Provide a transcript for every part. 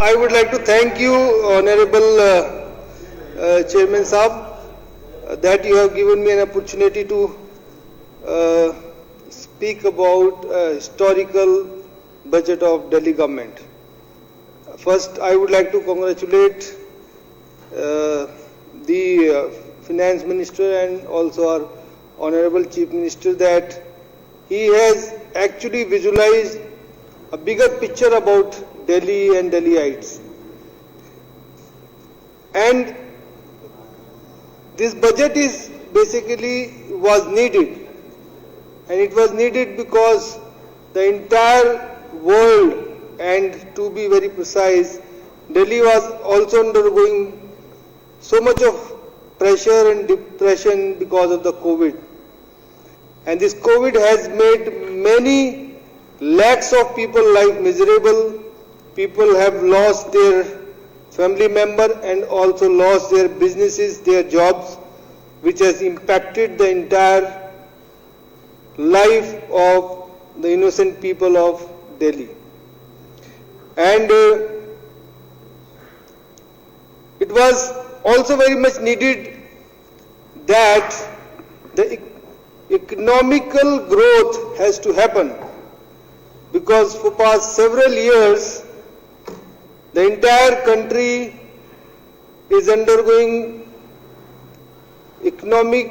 I would like to thank you, Honorable Chairman Saab, that you have given me an opportunity to speak about historical budget of Delhi government. First, I would like to congratulate the Finance Minister and also our Honorable Chief Minister that he has actually visualized a bigger picture about Delhi and Delhiites. And this budget is basically was needed, and it was needed because the entire world, and to be very precise, Delhi was also undergoing so much of pressure and depression because of the COVID. And this COVID has made many lakhs of people life miserable. People have lost their family member and also lost their businesses, their jobs, which has impacted the entire life of the innocent people of Delhi. And it was also very much needed that the economical growth has to happen, because for past several years the entire country is undergoing economic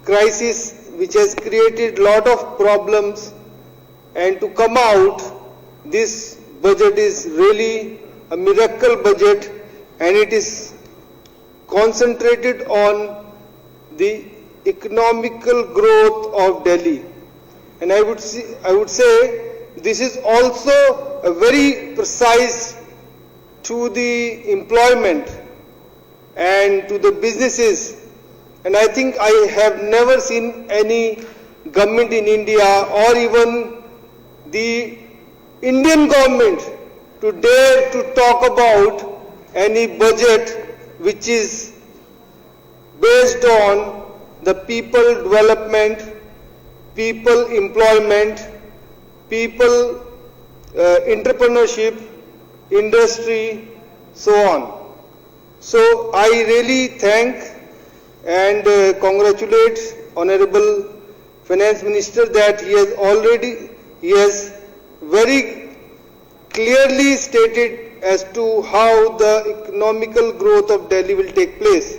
crisis which has created lot of problems, and to come out, this budget is really a miracle budget, and it is concentrated on the economical growth of Delhi. And I would say this is also a very precise to the employment and to the businesses. And I think I have never seen any government in India or even the Indian government to dare to talk about any budget which is based on the people development, people employment, people entrepreneurship, industry, so on. So I really thank and congratulate Honorable Finance Minister that he has very clearly stated as to how the economical growth of Delhi will take place.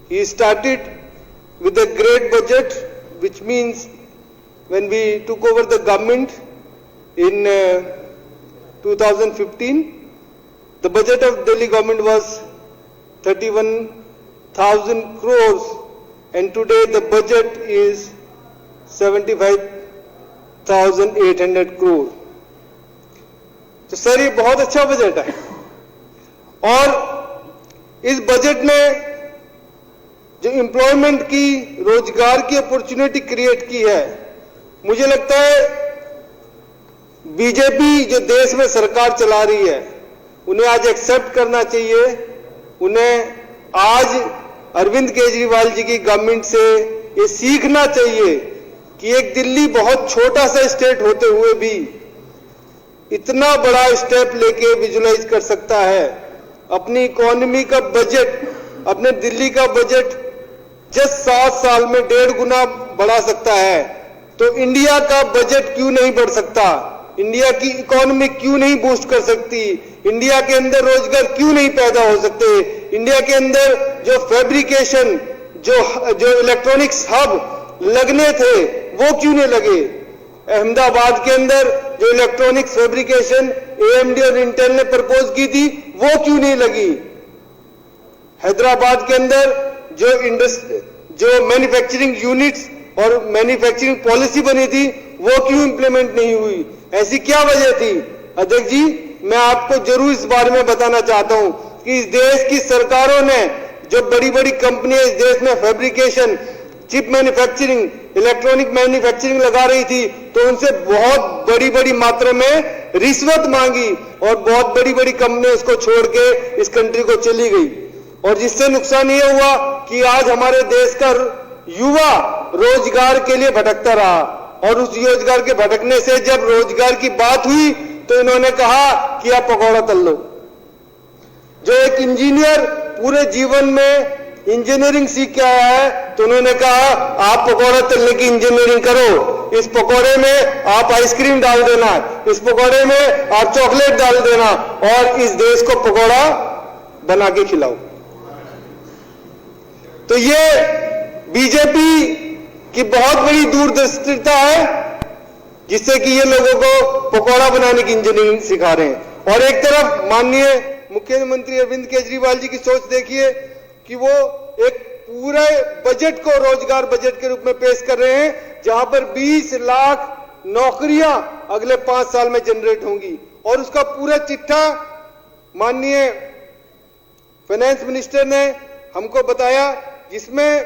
He started with a great budget, which means when we took over the government in 2015, the budget of Delhi government was 31,000 crores, and today the budget is 75,800 crore. तो sir ये बहुत अच्छा budget है, और इस budget ने जो employment की, रोजगार की अपॉर्चुनिटी क्रिएट की है, मुझे लगता है बीजेपी जो देश में सरकार चला रही है उन्हें आज एक्सेप्ट करना चाहिए। उन्हें आज अरविंद केजरीवाल जी की गवर्नमेंट से ये सीखना चाहिए कि एक दिल्ली बहुत छोटा सा स्टेट होते हुए भी इतना बड़ा स्टेप लेके विजुलाइज कर सकता है। अपनी इकोनॉमी का बजट, अपने दिल्ली का बजट जस्ट 7 साल में 1.5 गुना बढ़ा सकता है, तो इंडिया का बजट क्यों नहीं बढ़ सकता? इंडिया की इकोनॉमी क्यों नहीं बूस्ट कर सकती? इंडिया के अंदर रोजगार क्यों नहीं पैदा हो सकते? इंडिया के अंदर जो फैब्रिकेशन, जो इलेक्ट्रॉनिक्स हब लगने थे वो क्यों नहीं लगे? अहमदाबाद के अंदर जो इलेक्ट्रॉनिक्स फैब्रिकेशन AMD और इंटेल ने प्रपोज की थी वो क्यों नहीं लगी? हैदराबाद के अंदर जो मैन्युफैक्चरिंग यूनिट्स और मैन्युफैक्चरिंग पॉलिसी बनी थी वो क्यों इंप्लीमेंट नहीं हुई? ऐसी क्या वजह थी? अध्यक्ष जी, मैं आपको जरूर इस बारे में बताना चाहता हूं कि इस देश की सरकारों ने जो बड़ी बड़ी कंपनियां इस देश में fabrication, chip manufacturing, electronic manufacturing लगा रही थी, तो उनसे बहुत बड़ी बड़ी मात्रा में रिश्वत मांगी और बहुत बड़ी बड़ी कंपनियां इसको छोड़ के इस कंट्री को चली गई, और जिससे नुकसान ये हुआ कि आज हमारे देश का युवा रोजगार के लिए भटकता रहा, और उस रोजगार के भटकने से जब रोजगार की बात हुई तो इन्होंने कहा कि आप पकौड़ा तल लो। एक इंजीनियर पूरे जीवन में इंजीनियरिंग सीख के आया है, तो उन्होंने कहा आप पकौड़ा तलने की इंजीनियरिंग करो, इस पकौड़े में आप आइसक्रीम डाल देना, इस पकौड़े में आप चॉकलेट डाल देना और इस देश को पकौड़ा बना के खिलाओ। तो ये बीजेपी की बहुत बड़ी दूरदृष्टिता है, जिससे कि ये लोगों को पकौड़ा बनाने की इंजीनियरिंग सिखा रहे हैं। और एक तरफ माननीय मुख्यमंत्री अरविंद केजरीवाल जी की सोच देखिए कि वो एक पूरे बजट को रोजगार बजट के रूप में पेश कर रहे हैं, जहां पर 20 लाख नौकरियां अगले 5 साल में जनरेट होंगी। और उसका पूरा चिट्ठा माननीय फाइनेंस मिनिस्टर ने हमको बताया, जिसमें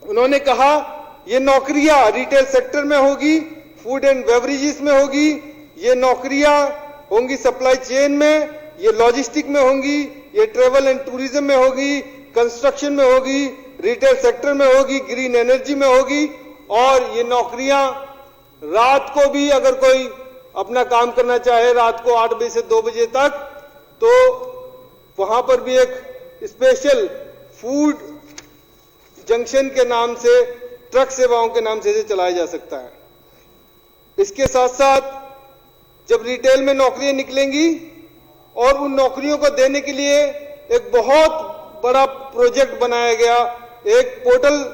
उन्होंने कहा ये नौकरियां रिटेल सेक्टर में होगी, फूड एंड बेवरेजेस में होगी, ये नौकरियां होंगी सप्लाई चेन में, ये लॉजिस्टिक में होंगी, ये ट्रेवल एंड टूरिज्म में होगी, कंस्ट्रक्शन में होगी, रिटेल सेक्टर में होगी, ग्रीन एनर्जी में होगी। और ये नौकरियां रात को भी अगर कोई अपना काम करना चाहे, रात को 8 बजे से 2 बजे तक, तो वहां पर भी एक स्पेशल फूड जंक्शन के नाम से, ट्रक सेवाओं के नाम से इसे चलाया जा सकता है। इसके साथ साथ जब रिटेल में नौकरियां निकलेंगी और उन नौकरियों को देने के लिए एक बहुत बड़ा प्रोजेक्ट बनाया गया, एक पोर्टल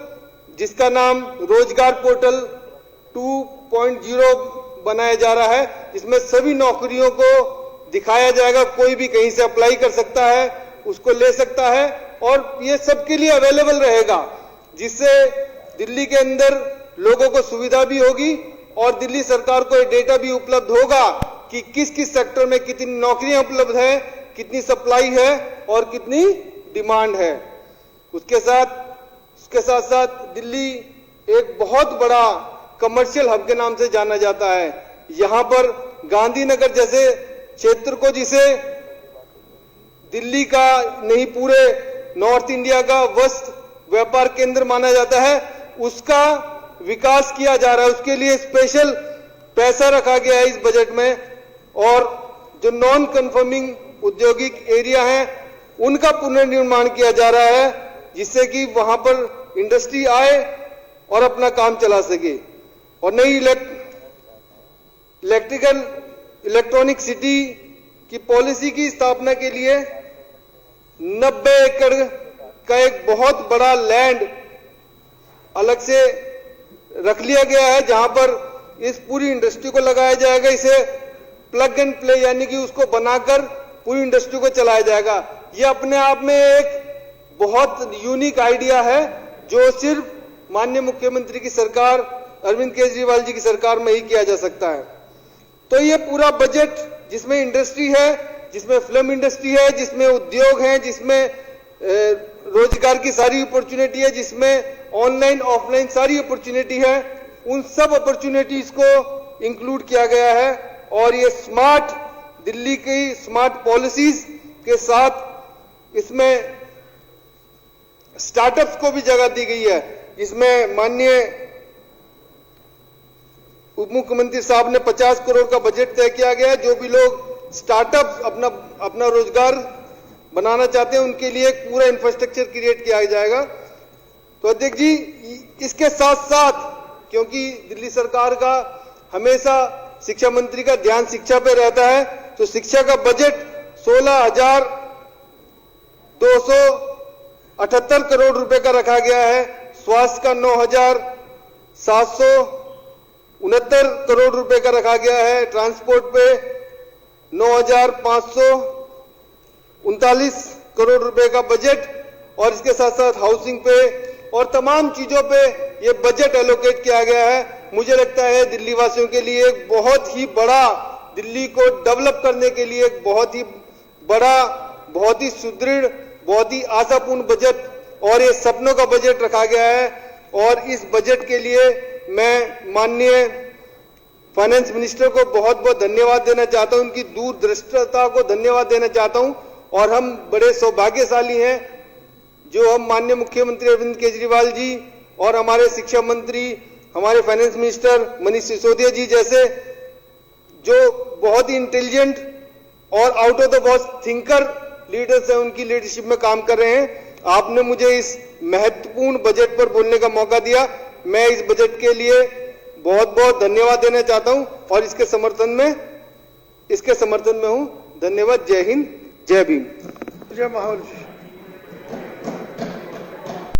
जिसका नाम रोजगार पोर्टल 2.0 बनाया जा रहा है, जिसमें सभी नौकरियों को दिखाया जाएगा। कोई भी कहीं से अप्लाई कर सकता है, उसको ले सकता है और ये सबके लिए अवेलेबल रहेगा, जिससे दिल्ली के अंदर लोगों को सुविधा भी होगी और दिल्ली सरकार को ये डेटा भी उपलब्ध होगा कि किस किस सेक्टर में कितनी नौकरियां उपलब्ध है, कितनी सप्लाई है और कितनी डिमांड है। उसके साथ साथ दिल्ली एक बहुत बड़ा कमर्शियल हब के नाम से जाना जाता है। यहां पर गांधीनगर जैसे क्षेत्र को, जिसे दिल्ली का नहीं पूरे नॉर्थ इंडिया का वस्त्र व्यापार केंद्र माना जाता है, उसका विकास किया जा रहा है। उसके लिए स्पेशल पैसा रखा गया है इस बजट में। और जो नॉन कन्फर्मिंग औद्योगिक एरिया है, उनका पुनर्निर्माण किया जा रहा है, जिससे कि वहां पर इंडस्ट्री आए और अपना काम चला सके। और नई इलेक्ट्रॉनिक सिटी की पॉलिसी की स्थापना के लिए 90 एकड़ का एक बहुत बड़ा लैंड अलग से रख लिया गया है, जहां पर इस पूरी इंडस्ट्री को लगाया जाएगा। इसे प्लग एंड प्ले यानी कि उसको बनाकर पूरी इंडस्ट्री को चलाया जाएगा। ये अपने आप में एक बहुत यूनिक आइडिया है, जो सिर्फ माननीय मुख्यमंत्री की सरकार अरविंद केजरीवाल जी की सरकार में ही किया जा सकता है। तो ये पूरा बजट, जिसमें इंडस्ट्री है, जिसमें फिल्म इंडस्ट्री है, जिसमें उद्योग है, जिसमें रोजगार की सारी अपॉर्चुनिटी है, जिसमें ऑनलाइन ऑफलाइन सारी अपॉर्चुनिटी है, उन सब अपॉर्चुनिटीज को इंक्लूड किया गया है। और ये स्मार्ट दिल्ली की स्मार्ट पॉलिसीज के साथ इसमें स्टार्टअप्स को भी जगह दी गई है। इसमें माननीय उप मुख्यमंत्री साहब ने 50 करोड़ का बजट तय किया गया है। जो भी लोग स्टार्टअप अपना रोजगार बनाना चाहते हैं, उनके लिए एक पूरा इंफ्रास्ट्रक्चर क्रिएट किया जाएगा। तो अध्यक्ष जी, इसके साथ साथ क्योंकि दिल्ली सरकार का हमेशा शिक्षा मंत्री का ध्यान शिक्षा पे रहता है, तो शिक्षा का बजट 16,278 करोड़ रुपए का रखा गया है। स्वास्थ्य का 9,769 करोड़ रुपए का रखा गया है। ट्रांसपोर्ट पे 9,539 करोड़ रुपए का बजट, और इसके साथ साथ हाउसिंग पे और तमाम चीजों पे ये बजट एलोकेट किया गया है। मुझे लगता है दिल्ली वासियों के लिए एक बहुत ही बड़ा, दिल्ली को डेवलप करने के लिए एक बहुत ही बड़ा, बहुत ही सुदृढ़, बहुत ही आशापूर्ण बजट और ये सपनों का बजट रखा गया है। और इस बजट के लिए मैं माननीय फाइनेंस मिनिस्टर को बहुत बहुत धन्यवाद देना चाहता हूं, उनकी दूरदृष्टता को धन्यवाद देना चाहता हूं। और हम बड़े सौभाग्यशाली हैं जो हम माननीय मुख्यमंत्री अरविंद केजरीवाल जी और हमारे शिक्षा मंत्री, हमारे फाइनेंस मिनिस्टर मनीष सिसोदिया जी जैसे जो बहुत ही इंटेलिजेंट और out of the box thinker leaders हैं उनकी लीडरशिप में काम कर रहे हैं। आपने मुझे इस महत्वपूर्ण बजट पर बोलने का मौका दिया। मैं इस बजट के लिए बहुत बहुत धन्यवाद देना चाहता हूं और इसके समर्थन में हूं। धन्यवाद। जय हिंद, जय भीम। जय महाराज।